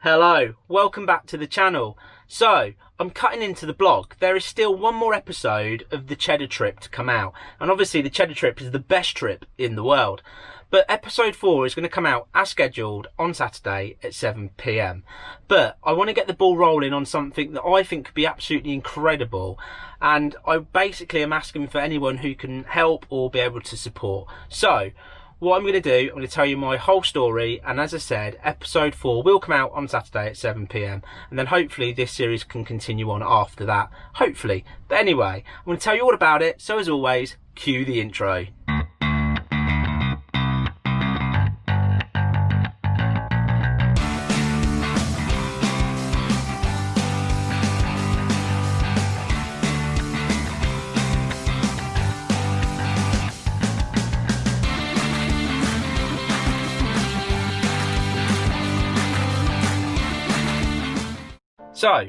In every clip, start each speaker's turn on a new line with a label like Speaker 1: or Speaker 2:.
Speaker 1: Hello, welcome back to the channel. So, I'm cutting into the blog. There is still one more episode of the Cheddar trip to come out. And obviously the Cheddar trip is the best trip in the world. But episode 4 is going to come out as scheduled on Saturday at 7 PM. But I want to get the ball rolling on something that I think could be absolutely incredible. And I basically am asking for anyone who can help or be able to support. So, what I'm going to do, I'm going to tell you my whole story, and as I said, episode 4 will come out on Saturday at 7 PM, and then hopefully this series can continue on after that, hopefully. But anyway, I'm going to tell you all about it, so as always, cue the intro. So,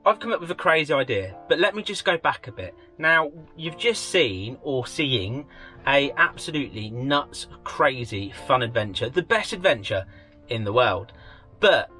Speaker 1: I've come up with a crazy idea, but let me just go back a bit. Now, you've just seen, or seeing, a absolutely nuts, crazy, fun adventure. The best adventure in the world. But,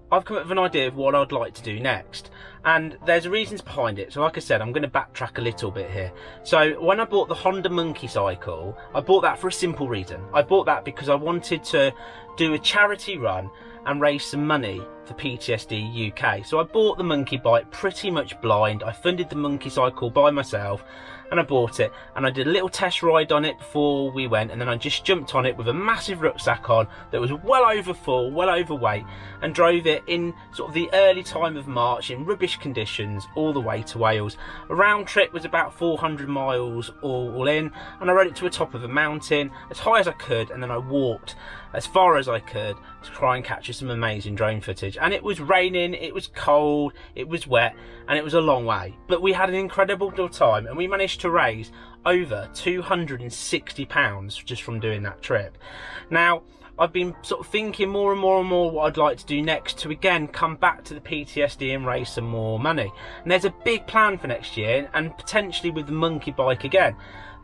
Speaker 1: I've come up with an idea of what I'd like to do next. And there's reasons behind it. So like I said, I'm going to backtrack a little bit here. So when I bought the Honda monkey cycle, I bought that for a simple reason. I bought that because I wanted to do a charity run and raise some money for PTSD UK. So I bought the monkey bike pretty much blind. I funded the monkey cycle by myself and I bought it and I did a little test ride on it before we went, and then I just jumped on it with a massive rucksack on that was well over full, well overweight, and drove it in sort of the early time of March in rubbish conditions all the way to Wales. A round trip was about 400 miles all in, and I rode it to the top of a mountain as high as I could, and then I walked as far as I could to try and capture some amazing drone footage. And it was raining, it was cold, it was wet, and it was a long way, but we had an incredible time, and we managed to raise over £260 just from doing that trip. Now, I've been sort of thinking more and more what I'd like to do next to again come back to the PTSD and raise some more money. And there's a big plan for next year, and potentially with the monkey bike again.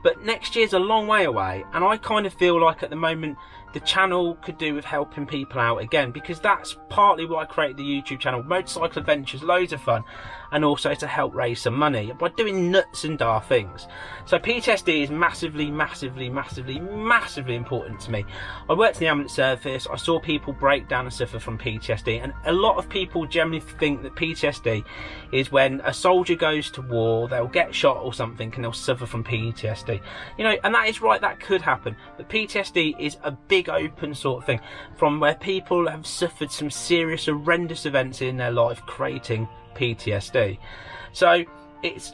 Speaker 1: But next year's a long way away, and I kind of feel like at the moment the channel could do with helping people out again, because that's partly why I created the YouTube channel. Motorcycle adventures, loads of fun, and also to help raise some money by doing nuts and daft things. So PTSD is massively important to me. I worked in the ambulance service. I saw people break down and suffer from PTSD, and a lot of people generally think that PTSD is when a soldier goes to war, they'll get shot or something and they'll suffer from PTSD. You know, and that is right, that could happen, but PTSD is a big open sort of thing from where people have suffered some serious horrendous events in their life creating PTSD. So it's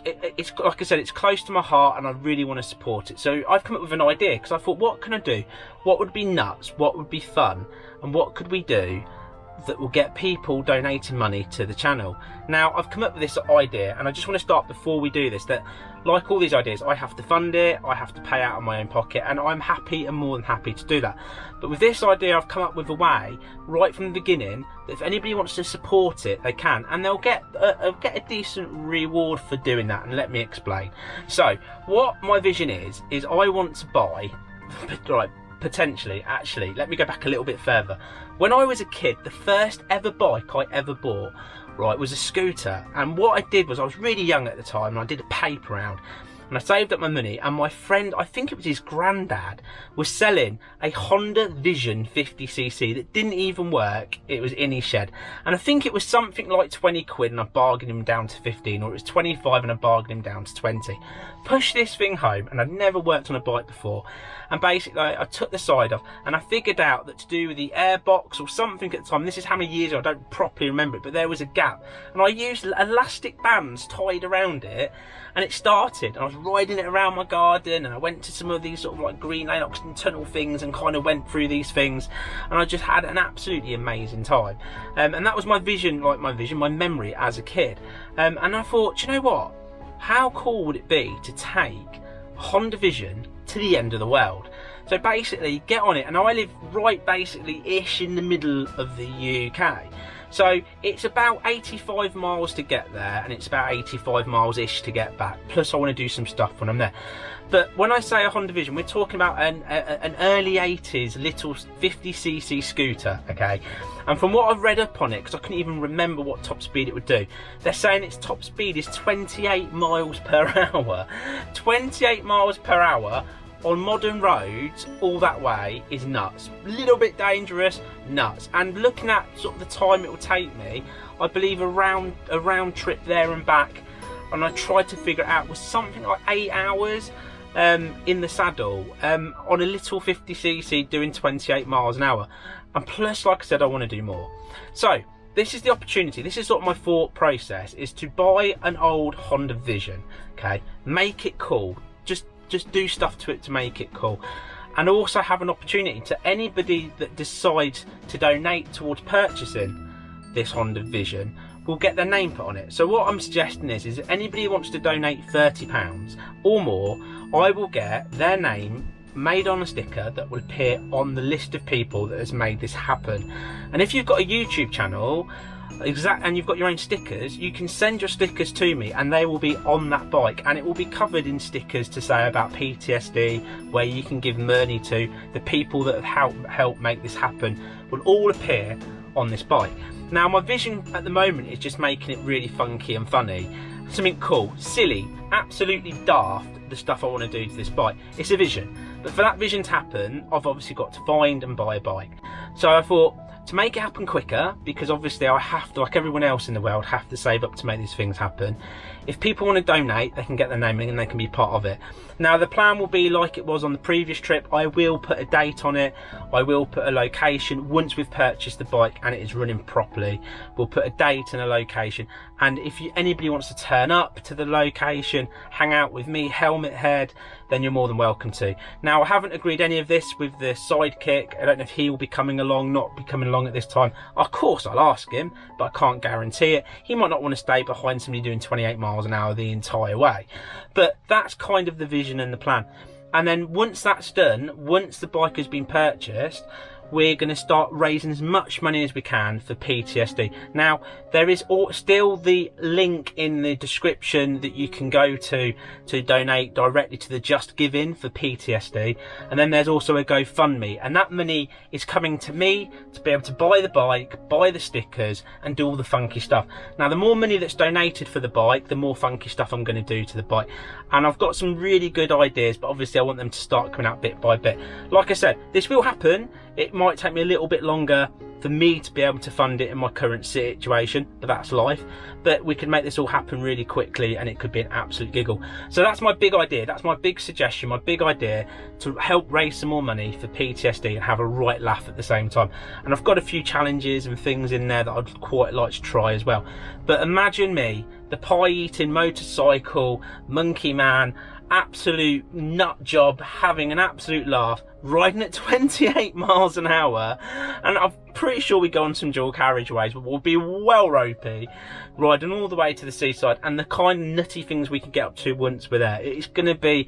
Speaker 1: like I said, it's close to my heart and I really want to support it. So I've come up with an idea, because I thought, what can I do? What would be nuts? What would be fun? And what could we do that will get people donating money to the channel? Now, I've come up with this idea, and I just want to start before we do this, that like all these ideas, I have to fund it, I have to pay out of my own pocket, and I'm happy and more than happy to do that. But with this idea, I've come up with a way right from the beginning that if anybody wants to support it, they can, and they'll get a decent reward for doing that. And let me explain. So what my vision is I want to buy right, potentially, actually, let me go back a little bit further. When I was a kid, the first ever bike I ever bought, right, was a scooter. And what I did was, I was really young at the time, and I did a paper round, and I saved up my money, and my friend, I think it was his granddad, was selling a Honda Vision 50cc that didn't even work. It was in his shed, and I think it was something like 20 quid, and I bargained him down to 15, or it was 25 and I bargained him down to 20. Pushed this thing home, and I'd never worked on a bike before, and basically I took the side off, and I figured out that to do with the airbox or something at the time, this is how many years ago, I don't properly remember it, but there was a gap, and I used elastic bands tied around it, and it started, and I was riding it around my garden, and I went to some of these sort of like Green Lane Oxton Tunnel things and kind of went through these things, and I just had an absolutely amazing time. And that was my vision, my memory as a kid. And I thought, do you know what? How cool would it be to take a Honda Vision to the end of the world? So basically get on it, and I live right basically ish in the middle of the UK. So it's about 85 miles to get there, and it's about 85 miles-ish to get back. Plus I want to do some stuff when I'm there. But when I say a Honda Vision, we're talking about an early 80s little 50cc scooter, okay? And from what I've read up on it, because I couldn't even remember what top speed it would do, they're saying its top speed is 28 miles per hour. 28 miles per hour on modern roads all that way is nuts. A little bit dangerous, nuts. And looking at sort of the time it will take me, I believe a round trip there and back, and I tried to figure it out, was something like 8 hours in the saddle on a little 50cc doing 28 miles an hour. And plus, like I said, I want to do more. So this is the opportunity, this is sort of my thought process, is to buy an old Honda Vision, okay, make it cool, just do stuff to it to make it cool, and also have an opportunity to anybody that decides to donate towards purchasing this Honda Vision will get their name put on it. So what I'm suggesting is if anybody wants to donate £30 or more, I will get their name made on a sticker that will appear on the list of people that has made this happen. And if you've got a YouTube channel and you've got your own stickers, you can send your stickers to me and they will be on that bike, and it will be covered in stickers to say about PTSD, where you can give money to the people that have helped make this happen, will all appear on this bike. Now my vision at the moment is just making it really funky and funny, something cool, silly, absolutely daft, the stuff I want to do to this bike. It's a vision, but for that vision to happen, I've obviously got to find and buy a bike. So I thought, to make it happen quicker, because obviously I have to, like everyone else in the world, have to save up to make these things happen. If people want to donate, they can get their name in and they can be part of it. Now the plan will be like it was on the previous trip. I will put a date on it, I will put a location once we've purchased the bike and it is running properly. We'll put a date and a location, and if anybody wants to turn up to the location, hang out with me, helmet head, then you're more than welcome to. Now I haven't agreed any of this with the sidekick. I don't know if he will be coming along, not be coming along at this time. Of course I'll ask him, but I can't guarantee it. He might not want to stay behind somebody doing 28 miles an hour the entire way, but that's kind of the vision and the plan. And then once that's done, once the bike has been purchased, we're going to start raising as much money as we can for PTSD. Now there is still the link in the description that you can go to donate directly to the Just Giving for PTSD, and then there's also a GoFundMe, and that money is coming to me to be able to buy the bike, buy the stickers, and do all the funky stuff. Now the more money that's donated for the bike, the more funky stuff I'm going to do to the bike, and I've got some really good ideas, but obviously I want them to start coming out bit by bit. Like I said, this will happen. It might take me a little bit longer for me to be able to fund it in my current situation, but that's life. But we can make this all happen really quickly, and it could be an absolute giggle. So that's my big idea, that's my big suggestion, my big idea, to help raise some more money for PTSD and have a right laugh at the same time. And I've got a few challenges and things in there that I'd quite like to try as well. But imagine me, the pie-eating motorcycle monkey man, absolute nut job, having an absolute laugh, riding at 28 miles an hour, and I'm pretty sure we go on some dual carriageways, but we'll be well ropey, riding all the way to the seaside, and the kind of nutty things we can get up to once we're there. It's going to be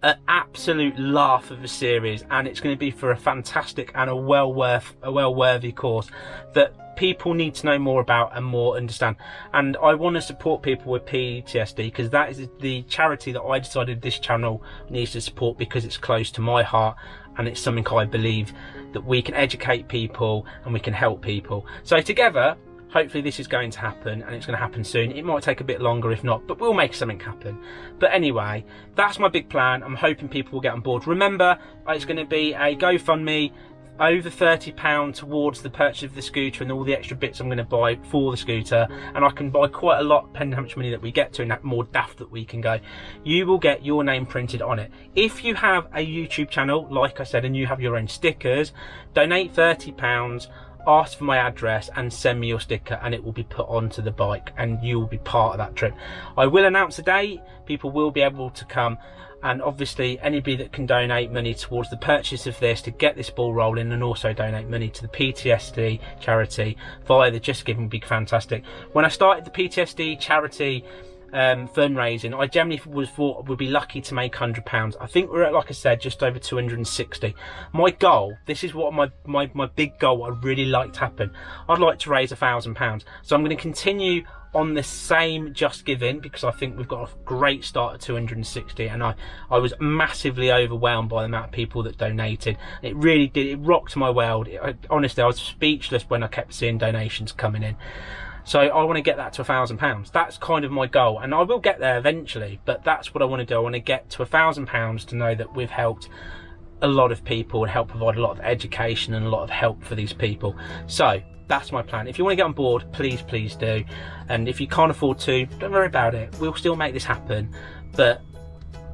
Speaker 1: an absolute laugh of a series, and it's going to be for a fantastic and a well-worthy cause that people need to know more about and more understand. And I want to support people with PTSD, because that is the charity that I decided this channel needs to support, because it's close to my heart and it's something I believe that we can educate people and we can help people. So together, hopefully this is going to happen, and it's going to happen soon. It might take a bit longer if not, but we'll make something happen. But anyway, that's my big plan. I'm hoping people will get on board. Remember, it's going to be a GoFundMe, over £30 towards the purchase of the scooter and all the extra bits I'm going to buy for the scooter, and I can buy quite a lot depending on how much money that we get to, and that more daft that we can go. You will get your name printed on it. If you have a YouTube channel, like I said, and you have your own stickers, donate £30, ask for my address and send me your sticker, and it will be put onto the bike and you will be part of that trip. I will announce a date, people will be able to come, and obviously anybody that can donate money towards the purchase of this to get this ball rolling, and also donate money to the PTSD charity via the Just Giving would be fantastic. When I started the PTSD charity fundraising, I generally thought we'd be lucky to make £100. I think we're at, like I said, just over 260. My goal, this is what my big goal I'd really like to happen. I'd like to raise £1,000. So I'm going to continue on the same Just Giving, because I think we've got a great start at 260, and I was massively overwhelmed by the amount of people that donated. It really did, it rocked my world. Honestly, I was speechless when I kept seeing donations coming in. So I want to get that to £1,000. That's kind of my goal, and I will get there eventually, but that's what I want to do. I want to get to £1,000 to know that we've helped a lot of people and help provide a lot of education and a lot of help for these people. So that's my plan. If you want to get on board, please do. And if you can't afford to, don't worry about it. We'll still make this happen, but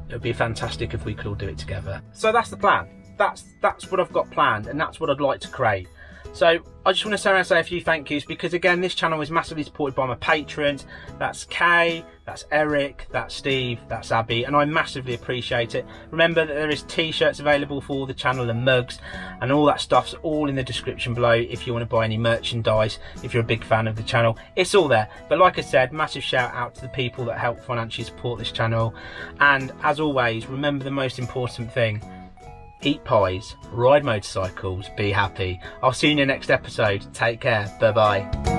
Speaker 1: it would be fantastic if we could all do it together. So that's the plan. That's what I've got planned, and that's what I'd like to create. So I just want to say a few thank yous, because again, this channel is massively supported by my patrons. That's Kay, that's Eric, that's Steve, that's Abby, and I massively appreciate it. Remember that there is t-shirts available for the channel and mugs, and all that stuff's all in the description below if you want to buy any merchandise, if you're a big fan of the channel. It's all there. But like I said, massive shout out to the people that help financially support this channel. And as always, remember the most important thing: eat pies, ride motorcycles, be happy. I'll see you in the next episode. Take care. Bye bye.